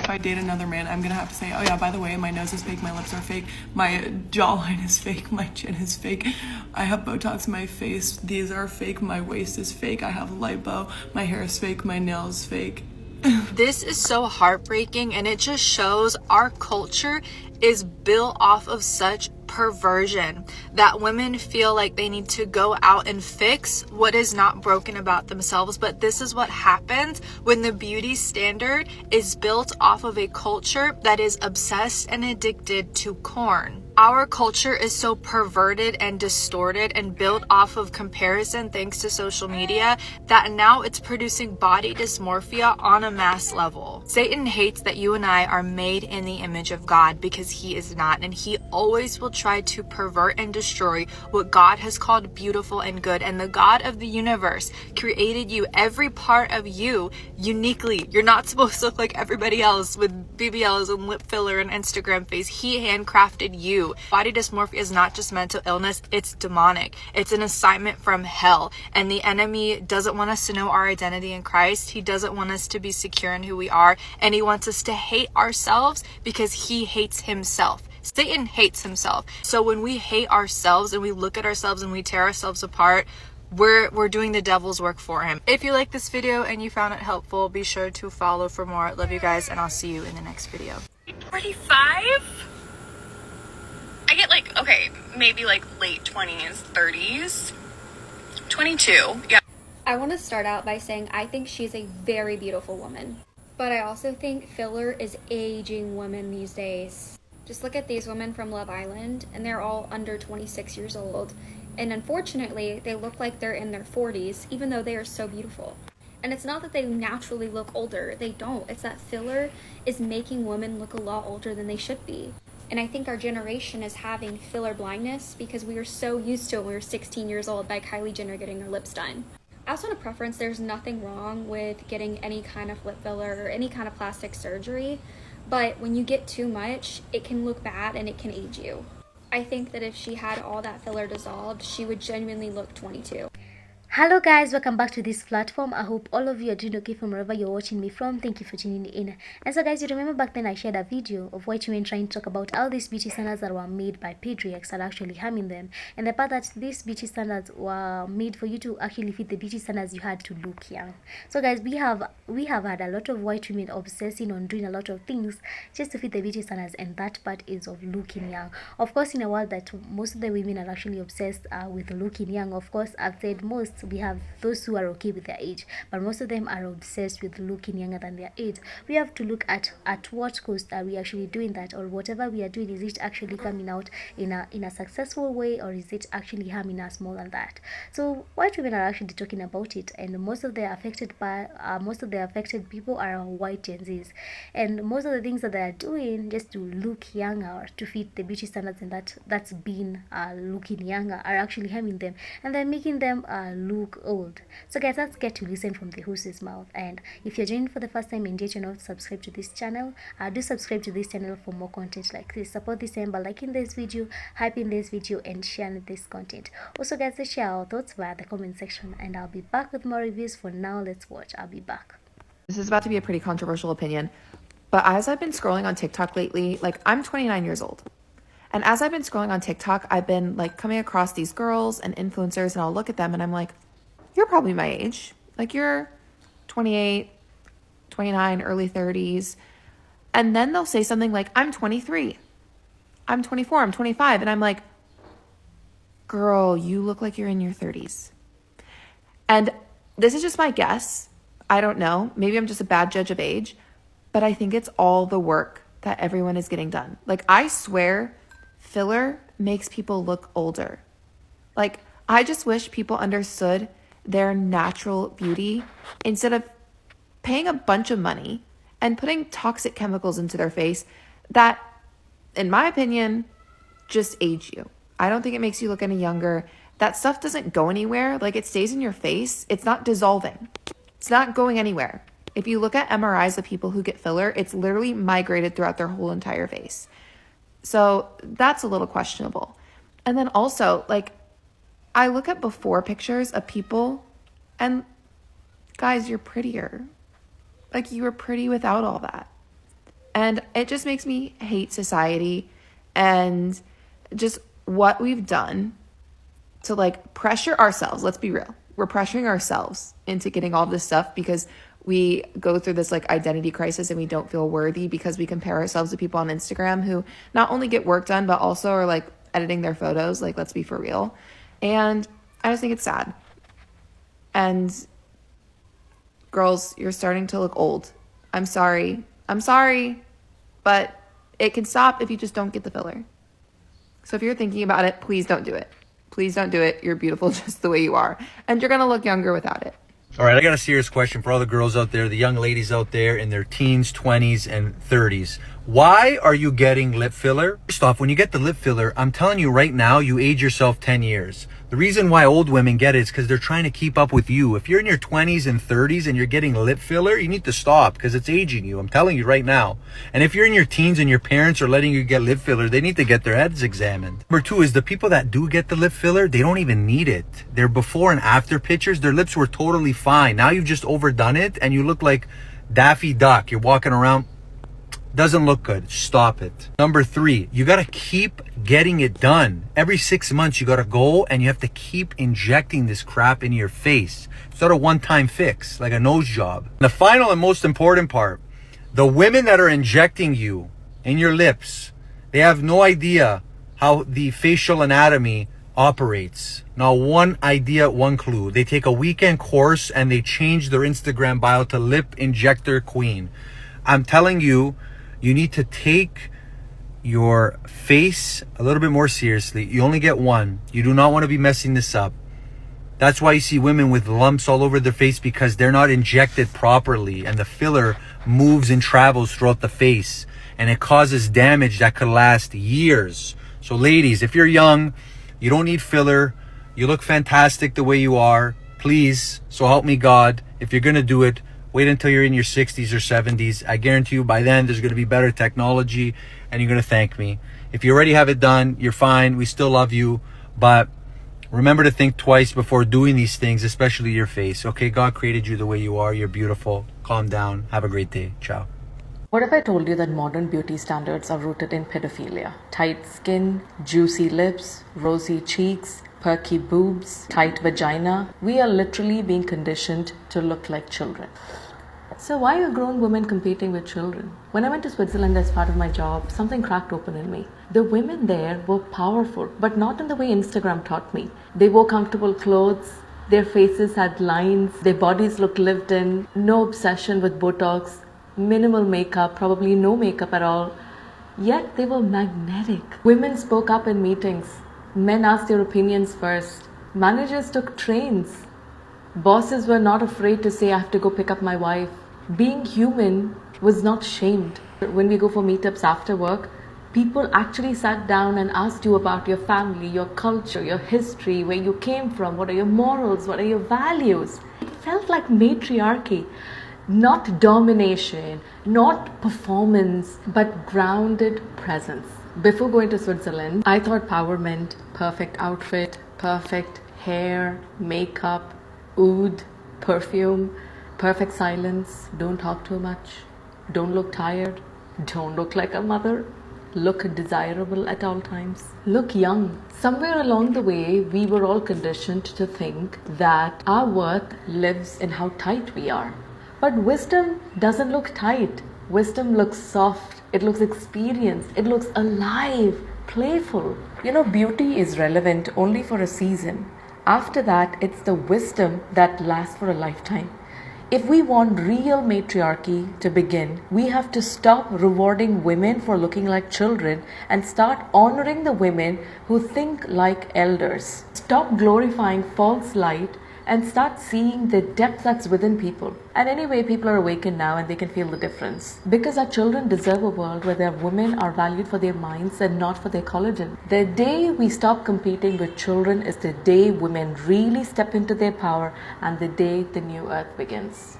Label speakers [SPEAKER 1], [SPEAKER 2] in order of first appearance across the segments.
[SPEAKER 1] if I date another man, I'm gonna have to say, oh yeah, by the way, my nose is fake, my lips are fake, my jawline is fake, my chin is fake, I have Botox in my face, these are fake, my waist is fake, I have lipo, my hair is fake, my nails fake.
[SPEAKER 2] This is so heartbreaking, and it just shows our culture is built off of such perversion that women feel like they need to go out and fix what is not broken about themselves. But this is what happens when the beauty standard is built off of a culture that is obsessed and addicted to corn. Our culture is so perverted and distorted and built off of comparison thanks to social media that now it's producing body dysmorphia on a mass level. Satan hates that you and I are made in the image of God, because he is not, and he always will try to pervert and destroy what God has called beautiful and good. And the God of the universe created you, every part of you, uniquely. You're not supposed to look like everybody else with BBLs and lip filler and Instagram face. He handcrafted you. Body dysmorphia is not just mental illness, it's demonic. It's an assignment from hell, and the enemy doesn't want us to know our identity in Christ. He doesn't want us to be secure in who we are, and he wants us to hate ourselves because he hates himself. Satan hates himself. So when we hate ourselves and we look at ourselves and we tear ourselves apart, we're doing the devil's work for him. If you like this video and you found it helpful, be sure to follow for more. Love you guys, and I'll see you in the next video.
[SPEAKER 3] 45? I get like, okay, maybe like late 20s, 30s. 22, yeah.
[SPEAKER 4] I want to start out by saying I think she's a very beautiful woman. But I also think filler is aging women these days. Just look at these women from Love Island, and they're all under 26 years old. And unfortunately, they look like they're in their 40s, even though they are so beautiful. And it's not that they naturally look older. They don't. It's that filler is making women look a lot older than they should be. And I think our generation is having filler blindness because we were so used to it when we were 16 years old by Kylie Jenner getting her lips done. As on a preference, there's nothing wrong with getting any kind of lip filler or any kind of plastic surgery. But when you get too much, it can look bad and it can age you. I think that if she had all that filler dissolved, she would genuinely look 22.
[SPEAKER 5] Hello guys, welcome back to this platform. I hope all of you are doing okay from wherever you're watching me from. Thank you for tuning in. And so guys, you remember back then I shared a video of white women trying to talk about all these beauty standards that were made by patriarchs are actually harming them, and the part that these beauty standards were made for you to actually fit the beauty standards you had to look young. So guys, we have had a lot of white women obsessing on doing a lot of things just to fit the beauty standards, and that part is of looking young. Of course, in a world that most of the women are actually obsessed with looking young, of course, I've said most, we have those who are okay with their age, but most of them are obsessed with looking younger than their age. We have to look at what cost are we actually doing that, or whatever we are doing, is it actually coming out in a successful way, or is it actually harming us more than that? So white women are actually talking about it, and most of the affected people are white Gen Zs, and most of the things that they are doing just to look younger, to fit the beauty standards, and that's been looking younger, are actually harming them, and they're making them look old. So guys, let's get to listen from the horse's mouth. And if you're joining for the first time and yet you're not subscribed to this channel, do subscribe to this channel for more content like this. Support this channel by liking this video, hyping this video, and sharing this content. Also guys, let's share our thoughts via the comment section, and I'll be back with more reviews. For now, let's watch. I'll be back.
[SPEAKER 6] This is about to be a pretty controversial opinion, but as I've been scrolling on TikTok lately, like, I'm 29 years old. And as I've been scrolling on TikTok, I've been like coming across these girls and influencers, and I'll look at them and I'm like, you're probably my age. Like, you're 28, 29, early 30s. And then they'll say something like, I'm 23, I'm 24, I'm 25. And I'm like, girl, you look like you're in your 30s. And this is just my guess. I don't know. Maybe I'm just a bad judge of age, but I think it's all the work that everyone is getting done. Like, I swear filler makes people look older. Like, I just wish people understood their natural beauty instead of paying a bunch of money and putting toxic chemicals into their face that, in my opinion, just age you. I don't think it makes you look any younger. That stuff doesn't go anywhere. Like, it stays in your face. It's not dissolving. It's not going anywhere. If you look at MRIs of people who get filler, it's literally migrated throughout their whole entire face. So that's a little questionable. And then also, like, I look at before pictures of people, and guys, you're prettier. Like, you were pretty without all that. And it just makes me hate society and just what we've done to like pressure ourselves. Let's be real. We're pressuring ourselves into getting all this stuff because we go through this like identity crisis and we don't feel worthy because we compare ourselves to people on Instagram who not only get work done, but also are like editing their photos. Like, let's be for real. And I just think it's sad. And girls, you're starting to look old. I'm sorry, but it can stop if you just don't get the filler. So if you're thinking about it, please don't do it. Please don't do it. You're beautiful just the way you are. And you're going to look younger without it.
[SPEAKER 7] All right, I got a serious question for all the girls out there, the young ladies out there in their teens, 20s, and 30s. Why are you getting lip filler? First off, when you get the lip filler, I'm telling you right now, you age yourself 10 years. The reason why old women get it is because they're trying to keep up with you. If you're in your 20s and 30s and you're getting lip filler, you need to stop because it's aging you. I'm telling you right now. And if you're in your teens and your parents are letting you get lip filler, they need to get their heads examined. Number two is the people that do get the lip filler, they don't even need it. Their before and after pictures, their lips were totally fine. Now you've just overdone it and you look like Daffy Duck. You're walking around. Doesn't look good. Stop it. Number three, you got to keep getting it done. Every 6 months, you got to go and you have to keep injecting this crap into your face. It's not a one-time fix, like a nose job. The final and most important part, the women that are injecting you in your lips, they have no idea how the facial anatomy operates. Not one idea, one clue. They take a weekend course and they change their Instagram bio to lip injector queen. I'm telling you, you need to take your face a little bit more seriously. You only get one. You do not want to be messing this up. That's why you see women with lumps all over their face, because they're not injected properly and the filler moves and travels throughout the face and it causes damage that could last years. So ladies, if you're young, you don't need filler. You look fantastic the way you are. Please, so help me God, if you're going to do it, wait until you're in your 60s or 70s. I guarantee you by then there's going to be better technology and you're going to thank me. If you already have it done, you're fine. We still love you. But remember to think twice before doing these things, especially your face. Okay, God created you the way you are. You're beautiful. Calm down. Have a great day. Ciao.
[SPEAKER 8] What if I told you that modern beauty standards are rooted in pedophilia? Tight skin, juicy lips, rosy cheeks, perky boobs, tight vagina. We are literally being conditioned to look like children. So why are grown women competing with children? When I went to Switzerland as part of my job, something cracked open in me. The women there were powerful, but not in the way Instagram taught me. They wore comfortable clothes, their faces had lines, their bodies looked lived in, no obsession with Botox, minimal makeup, probably no makeup at all. Yet they were magnetic. Women spoke up in meetings. Men asked their opinions first. Managers took trains. Bosses were not afraid to say, I have to go pick up my wife. Being human was not shamed. When we go for meetups after work, people actually sat down and asked you about your family, your culture, your history, where you came from, what are your morals, what are your values. It felt like matriarchy, not domination, not performance, but grounded presence. Before going to Switzerland, I thought power meant perfect outfit, perfect hair, makeup, oud, perfume, perfect silence, don't talk too much, don't look tired, don't look like a mother, look desirable at all times, look young. Somewhere along the way, we were all conditioned to think that our worth lives in how tight we are. But wisdom doesn't look tight. Wisdom looks soft, it looks experienced, it looks alive, playful. You know, beauty is relevant only for a season. After that, it's the wisdom that lasts for a lifetime. If we want real matriarchy to begin, we have to stop rewarding women for looking like children and start honoring the women who think like elders. Stop glorifying false light and start seeing the depth that's within people. And anyway, people are awakened now and they can feel the difference. Because our children deserve a world where their women are valued for their minds and not for their collagen. The day we stop competing with children is the day women really step into their power and the day the new earth begins.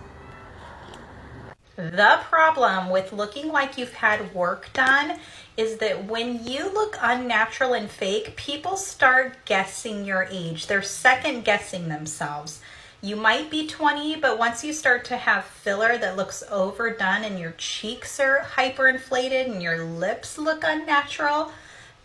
[SPEAKER 9] The problem with looking like you've had work done is that when you look unnatural and fake, people start guessing your age. They're second guessing themselves. You might be 20, but once you start to have filler that looks overdone and your cheeks are hyperinflated and your lips look unnatural,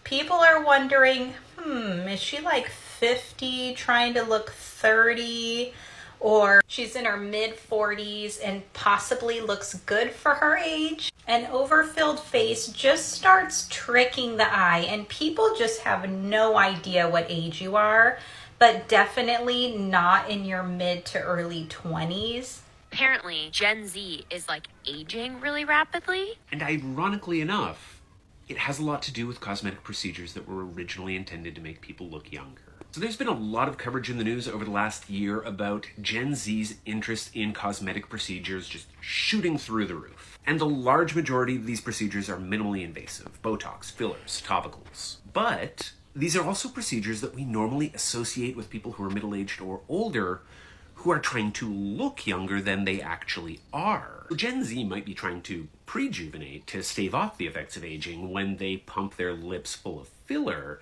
[SPEAKER 9] people are wondering, is she like 50 trying to look 30? Or she's in her mid 40s and possibly looks good for her age. An overfilled face just starts tricking the eye, and people just have no idea what age you are, but definitely not in your mid to early 20s.
[SPEAKER 10] Apparently, Gen Z is like aging really rapidly.
[SPEAKER 11] And ironically enough, it has a lot to do with cosmetic procedures that were originally intended to make people look younger. So there's been a lot of coverage in the news over the last year about Gen Z's interest in cosmetic procedures just shooting through the roof. And the large majority of these procedures are minimally invasive: Botox, fillers, topicals. But these are also procedures that we normally associate with people who are middle-aged or older who are trying to look younger than they actually are. Gen Z might be trying to prejuvenate to stave off the effects of aging when they pump their lips full of filler,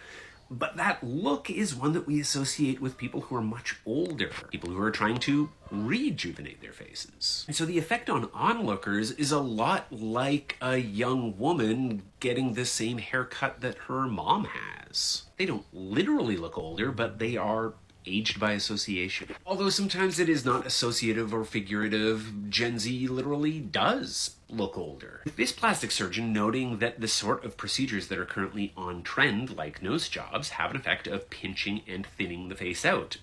[SPEAKER 11] but that look is one that we associate with people who are much older, people who are trying to rejuvenate their faces. And so the effect on onlookers is a lot like a young woman getting the same haircut that her mom has. They don't literally look older, but they are aged by association. Although sometimes it is not associative or figurative, Gen Z literally does look older. This plastic surgeon noting that the sort of procedures that are currently on trend, like nose jobs, have an effect of pinching and thinning the face out,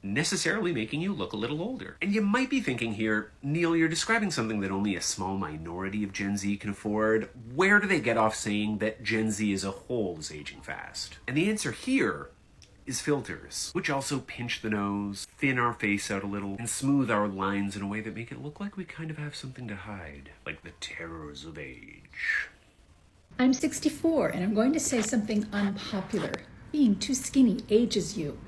[SPEAKER 11] necessarily making you look a little older. And you might be thinking here, Neil, you're describing something that only a small minority of Gen Z can afford. Where do they get off saying that Gen Z as a whole is aging fast? And the answer here is filters, which also pinch the nose, thin our face out a little, and smooth our lines in a way that make it look like we kind of have something to hide, like the terrors of age.
[SPEAKER 12] I'm 64, and I'm going to say something unpopular. Being too skinny ages you,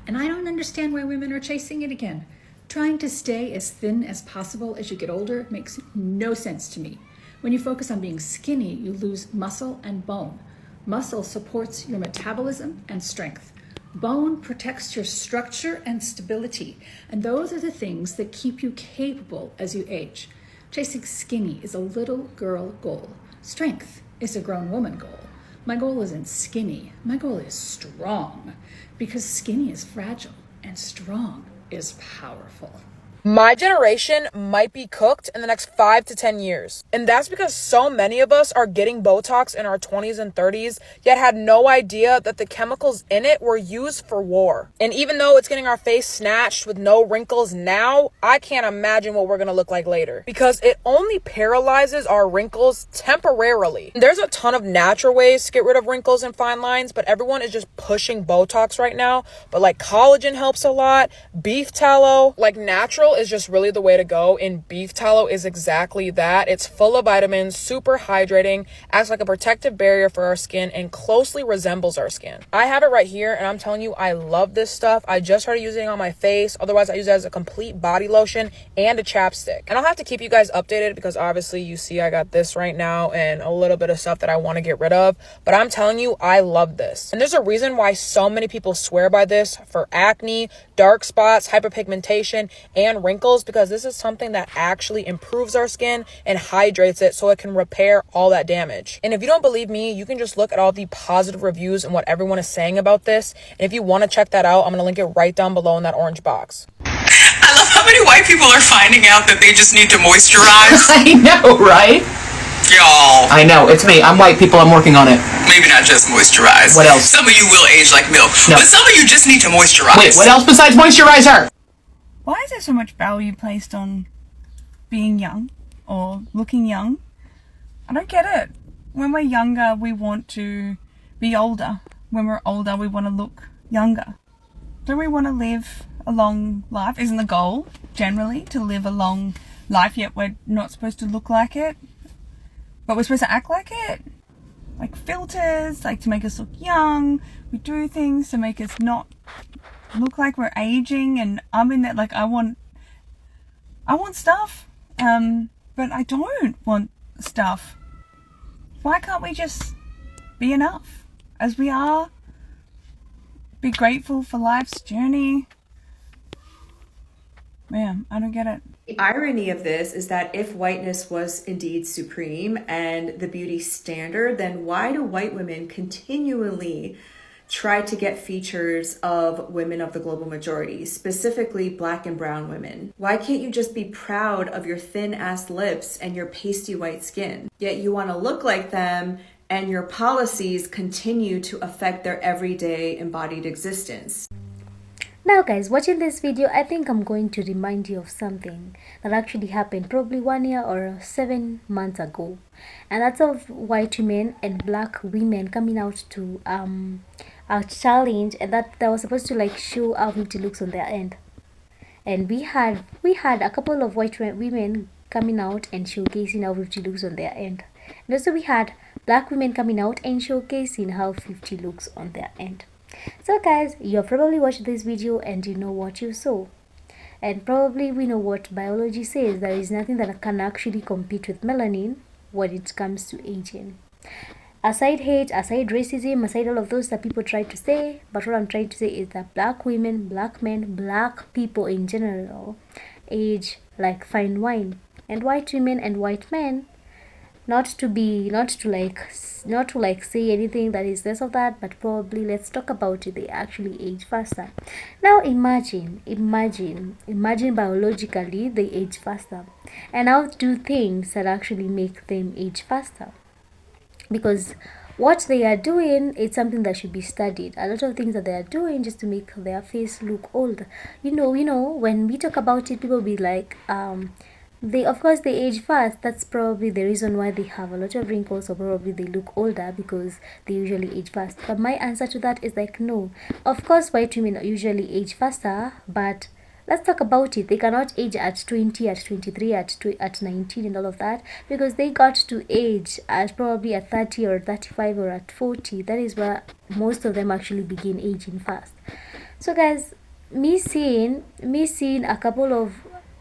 [SPEAKER 12] and I don't understand why women are chasing it again. Trying to stay as thin as possible as you get older makes no sense to me. When you focus on being skinny, you lose muscle and bone. Muscle supports your metabolism and strength. Bone protects your structure and stability, and those are the things that keep you capable as you age. Chasing skinny is a little girl goal. Strength is a grown woman goal. My goal isn't skinny, my goal is strong, because skinny is fragile and strong is powerful.
[SPEAKER 13] My generation might be cooked in the next 5 to 10 years. And that's because so many of us are getting Botox in our 20s and 30s, yet had no idea that the chemicals in it were used for war. And even though it's getting our face snatched with no wrinkles now, I can't imagine what we're gonna look like later, because it only paralyzes our wrinkles temporarily. There's a ton of natural ways to get rid of wrinkles and fine lines, but everyone is just pushing Botox right now. But like collagen helps a lot, beef tallow, like natural is just really the way to go, and beef tallow is exactly that. It's full of vitamins, super hydrating, acts like a protective barrier for our skin, and closely resembles our skin. I have it right here, and I'm telling you, I love this stuff. I just started using it on my face. Otherwise, I use it as a complete body lotion and a chapstick. And I'll have to keep you guys updated, because obviously you see I got this right now and a little bit of stuff that I want to get rid of. But I'm telling you, I love this. And there's a reason why so many people swear by this for acne, dark spots, hyperpigmentation, and wrinkles, because this is something that actually improves our skin and hydrates it so it can repair all that damage. And if you don't believe me, you can just look at all the positive reviews and what everyone is saying about this. And if you want to check that out, I'm going to link it right down below in that orange box.
[SPEAKER 14] I love how many white people are finding out that they just need to moisturize.
[SPEAKER 15] I know, right?
[SPEAKER 14] Y'all.
[SPEAKER 15] I know, it's me. I'm white people, I'm working on it.
[SPEAKER 14] Maybe not just moisturize.
[SPEAKER 15] What else?
[SPEAKER 14] Some of you will age like milk.
[SPEAKER 15] No.
[SPEAKER 14] But some of you just need to moisturize.
[SPEAKER 15] Wait, what else besides moisturizer?
[SPEAKER 16] Why is there so much value placed on being young or looking young? I don't get it. When we're younger, we want to be older. When we're older, we want to look younger. Don't we want to live a long life? Isn't the goal generally to live a long life, yet we're not supposed to look like it? But we're supposed to act like it? Like filters, like to make us look young. We do things to make us not look like we're aging, and I'm in that, like, I want stuff, but I don't want stuff. Why can't we just be enough as we are? Be grateful for life's journey. Man, I don't get it.
[SPEAKER 17] The irony of this is that if whiteness was indeed supreme and the beauty standard, then why do white women continually try to get features of women of the global majority, specifically black and brown women? Why can't you just be proud of your thin ass lips and your pasty white skin? Yet you want to look like them, and your policies continue to affect their everyday embodied existence.
[SPEAKER 5] Now guys, watching this video, I think I'm going to remind you of something that actually happened probably 1 year or 7 months ago. And that's of white women and black women coming out to a challenge, and that was supposed to like show how beauty looks on their end. And we had a couple of white women coming out and showcasing how 50 looks on their end. And also we had black women coming out and showcasing how 50 looks on their end. So guys, you have probably watched this video and you know what you saw. And probably we know what biology says. There is nothing that can actually compete with melanin when it comes to aging. Aside hate, aside racism, aside all of those that people try to say, but what I'm trying to say is that black women, black men, black people in general age like fine wine. And white women and white men, not to like say anything that is less of that, but probably let's talk about it, they actually age faster. Now imagine biologically they age faster, and how do things that actually make them age faster? Because what they are doing is something that should be studied. A lot of things that they are doing just to make their face look old. You know, when we talk about it, people be like, they age fast. That's probably the reason why they have a lot of wrinkles, or probably they look older because they usually age fast. But my answer to that is like, no. Of course, white women usually age faster, but let's talk about it. They cannot age at 20, at 23, at 19 and all of that, because they got to age at probably at 30 or 35 or at 40. That is where most of them actually begin aging fast. So guys, me seeing a couple of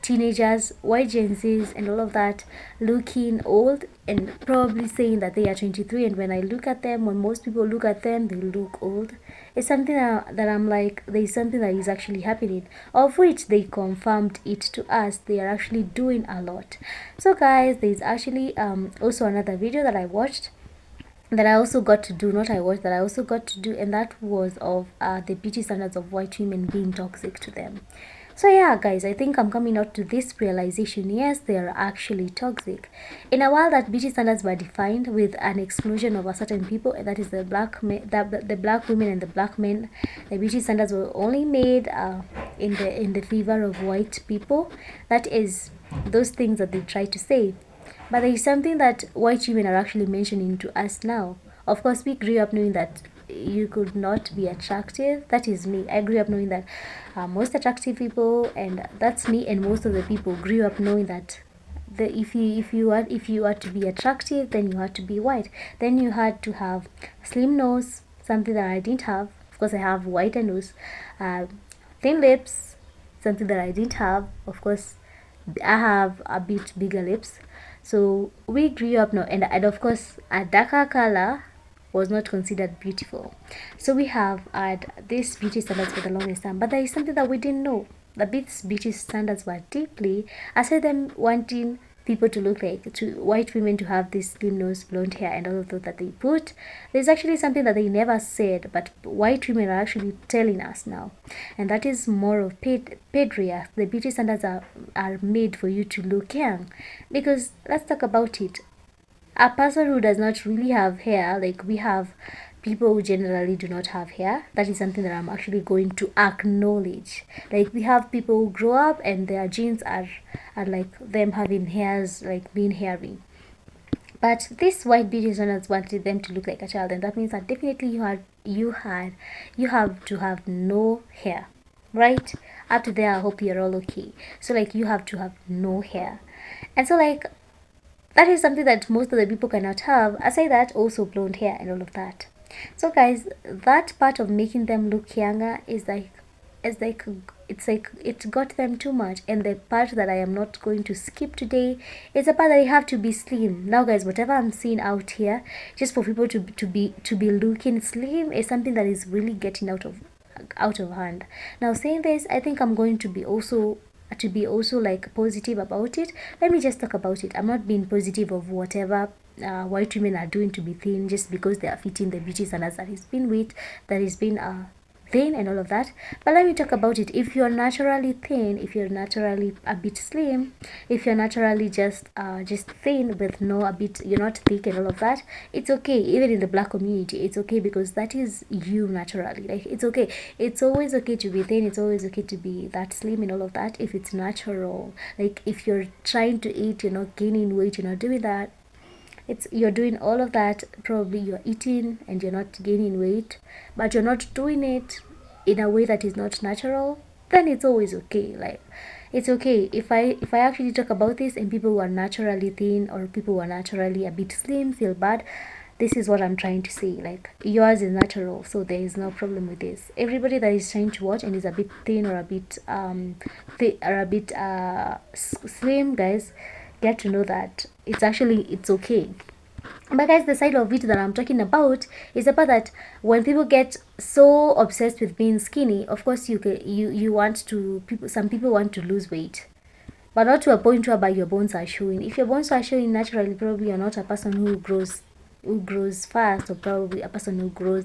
[SPEAKER 5] teenagers, white Gen Zs and all of that looking old and probably saying that they are 23, and when I look at them, when most people look at them, they look old. It's something that I'm like, there's something that is actually happening, of which they confirmed it to us. They are actually doing a lot. So guys, there's actually also another video that I watched that I also got to do, and that was of the beauty standards of white women being toxic to them. So yeah guys, I think I'm coming out to this realization. Yes, they are actually toxic. In a while that beauty standards were defined with an exclusion of a certain people, and that is the black men, the black women and the black men. The beauty standards were only made in the favor of white people. That is those things that they try to say. But there is something that white women are actually mentioning to us now. Of course, we grew up knowing that you could not be attractive. That is me. I grew up knowing that most attractive people, and that's me, and most of the people grew up knowing that if you are to be attractive, then you had to be white. Then you had to have slim nose, something that I didn't have. Of course, I have whiter nose. Thin lips, something that I didn't have. Of course, I have a bit bigger lips. So we grew up now, and of course a darker color was not considered beautiful. So we have had these beauty standards for the longest time, but there is something that we didn't know. The beauty standards were deeply, aside them wanting people to look like, to white women to have this slim nose, blonde hair and all of that they put, there's actually something that they never said, but white women are actually telling us now, and that is more of patriarchy. The beauty standards are made for you to look young, because let's talk about it. A person who does not really have hair, like we have people who generally do not have hair, that is something that I'm actually going to acknowledge. Like we have people who grow up and their genes are like them having hairs, like being hairy. But this white beauty standards wanted them to look like a child, and that means that definitely you have to have no hair, right? Up to there, I hope you're all okay. So like you have to have no hair, and so like that is something that most of the people cannot have. Aside that, also blonde hair and all of that. So guys, that part of making them look younger is like it got them too much. And the part that I am not going to skip today is the part that you have to be slim. Now guys, whatever I'm seeing out here, just for people to be looking slim, is something that is really getting out of hand. Now saying this, I think I'm going to be also to be also like positive about it, let me just talk about it. I'm not being positive of whatever white women are doing to be thin just because they are fitting the beauty standards that is being with, that is being thin and all of that. But let me talk about it. If you're naturally thin, if you're naturally a bit slim, if you're naturally just thin with no a bit, you're not thick and all of that, it's okay. Even in the black community, it's okay, because that is you naturally. Like, it's okay. It's always okay to be thin. It's always okay to be that slim and all of that if it's natural. Like, if you're trying to eat, you're not gaining weight, you're not doing that, you're doing all of that, probably you're eating and you're not gaining weight, but you're not doing it in a way that is not natural, then it's always okay. Like, it's okay. If I actually talk about this and people who are naturally thin or people who are naturally a bit slim feel bad, this is what I'm trying to say. Like, yours is natural, so there is no problem with this. Everybody that is trying to watch and is a bit thin or a bit slim, guys, get to know that it's okay. But guys, the side of it that I'm talking about is about that when people get so obsessed with being skinny, of course you want to, some people want to lose weight, but not to a point whereby your bones are showing. If your bones are showing naturally, probably you're not a person who grows fast, or probably a person who grows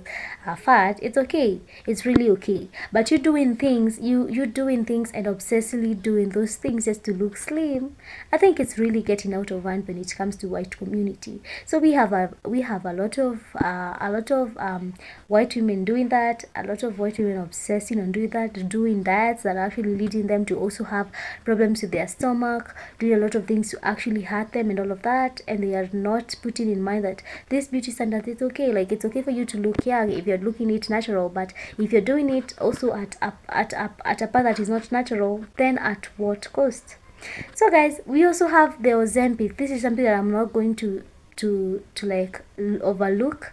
[SPEAKER 5] fat. It's okay, it's really okay. But you doing things, you doing things and obsessively doing those things just to look slim, I think it's really getting out of hand when it comes to white community. So we have a lot of white women doing that, a lot of white women obsessing on doing that, doing diets that are actually leading them to also have problems with their stomach, doing a lot of things to actually hurt them and all of that, and they are not putting in mind that this beauty standard is okay. Like, it's okay for you to look young if you're looking it natural, but if you're doing it also at a path that is not natural, then at what cost? So guys, we also have the Ozempic. This is something that I'm not going to like overlook.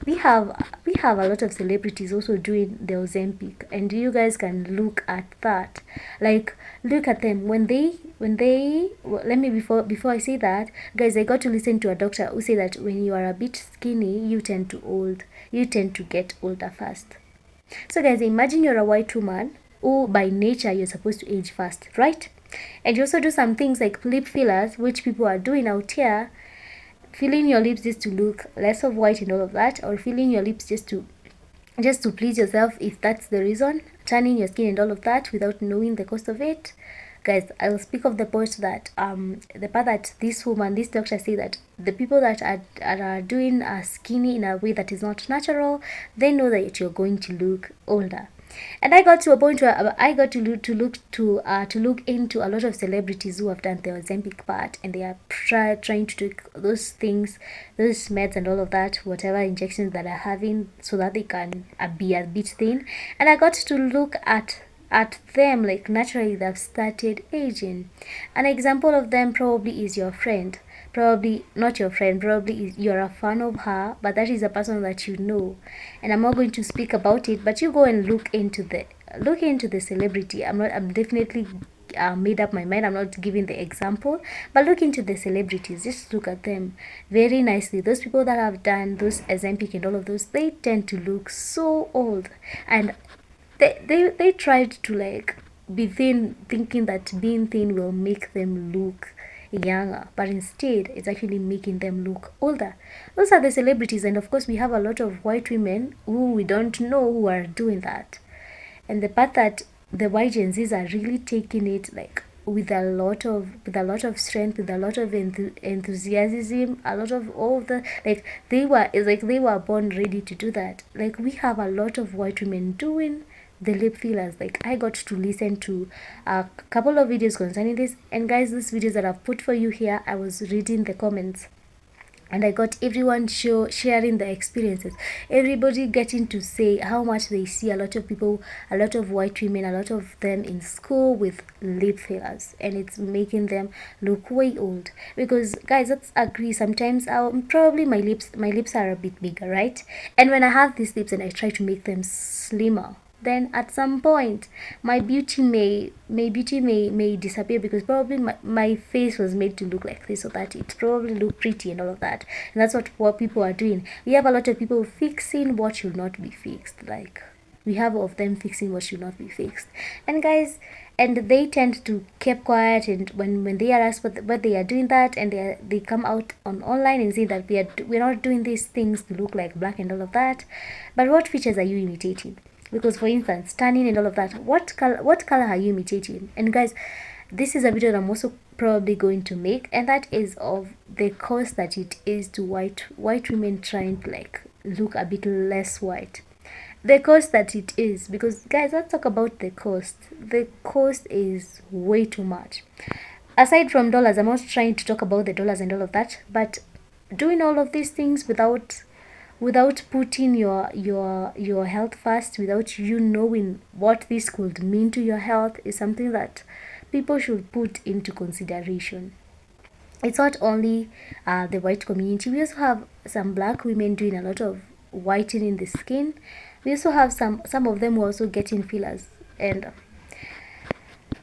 [SPEAKER 5] We have a lot of celebrities also doing the Ozempic, and you guys can look at that. Like, look at them when they well, let me, before I say that, guys, I got to listen to a doctor who said that when you are a bit skinny, you tend to get older fast. So guys, imagine you're a white woman who by nature you're supposed to age fast, right? And you also do some things like lip fillers, which people are doing out here, filling your lips just to look less of white and all of that, or filling your lips just to please yourself, if that's the reason, turning your skin and all of that without knowing the cost of it. Guys, I'll speak of the part that the part that this doctor say that the people that are doing skinny in a way that is not natural, they know that you're going to look older. And I got to a point where I got to look into a lot of celebrities who have done the Ozempic part, and they are trying to take those things, those meds and all of that, whatever injections that are having, so that they can be a bit thin. And I got to look at them, like, naturally they've started aging. An example of them probably is your friend. Probably not your friend, probably you're a fan of her, but that is a person that you know, and I'm not going to speak about it, but you go and look into the celebrity. I'm definitely made up my mind, I'm not giving the example, but look into the celebrities, just look at them very nicely. Those people that have done those Ozempic and all of those, they tend to look so old, and they tried to, like, be thin, thinking that being thin will make them look younger, but instead it's actually making them look older. Those are the celebrities, and of course we have a lot of white women who we don't know who are doing that. And the part that the white Gen Zs are really taking it, like, with a lot of strength, with a lot of enthusiasm, a lot of all the, like, they were born ready to do that. Like, we have a lot of white women doing the lip fillers. Like, I got to listen to a couple of videos concerning this, and guys, these videos that I've put for you here, I was reading the comments, and I got everyone sharing their experiences, everybody getting to say how much they see a lot of people, a lot of white women, a lot of them in school with lip fillers, and it's making them look way old. Because guys, let's agree, sometimes probably my lips are a bit bigger, right? And when I have these lips and I try to make them slimmer, then at some point my beauty may disappear, because probably my face was made to look like this, so that it probably look pretty and all of that. And that's what people are doing. We have a lot of people fixing what should not be fixed. Like, we have of them fixing what should not be fixed. And guys, and they tend to keep quiet, and when they are asked what they are doing that, and they come out on online and say that we're not doing these things to look like black and all of that. But what features are you imitating? Because for instance, tanning and all of that, what color are you imitating? And guys, this is a video that I'm also probably going to make, and that is of the cost that it is to white women trying to like look a bit less white. The cost that it is, because guys, let's talk about the cost. The cost is way too much. Aside from dollars, I'm not trying to talk about the dollars and all of that, but doing all of these things without putting your health first, without you knowing what this could mean to your health, is something that people should put into consideration. It's not only the white community. We also have some black women doing a lot of whitening the skin. We also have some of them who are also getting fillers. And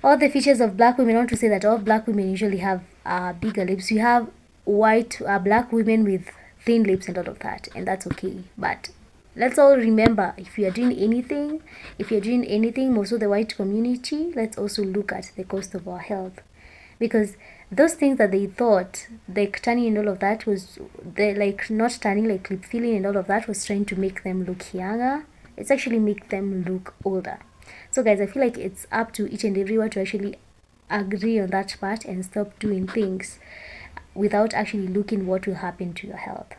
[SPEAKER 5] all the features of black women, not to say that all black women usually have bigger lips. You have white black women with thin lips and all of that, and that's okay. But let's all remember, if you're doing anything, most of the white community, let's also look at the cost of our health. Because those things that they thought, like tanning and all of that, was they like not tanning, like lip filling and all of that, was trying to make them look younger. It's actually make them look older. So guys, I feel like it's up to each and everyone to actually agree on that part and stop doing things without actually looking what will happen to your health.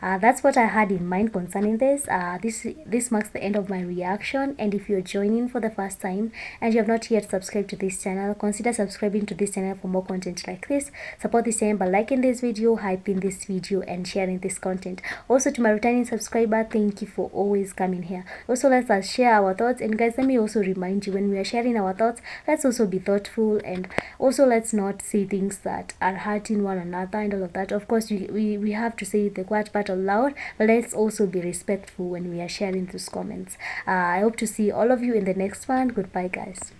[SPEAKER 5] That's what I had in mind concerning this. This marks the end of my reaction, and if you're joining for the first time and you have not yet subscribed to this channel, consider subscribing to this channel for more content like this. Support this channel by liking this video, hyping this video, and sharing this content. Also, to my returning subscriber, thank you for always coming here. Also, let us share our thoughts, and guys, let me also remind you, when we are sharing our thoughts, let's also be thoughtful, and also let's not say things that are hurting one another and all of that. Of course, we have to say the quiet part aloud, but let's also be respectful when we are sharing those comments. I hope to see all of you in the next one. Goodbye, guys.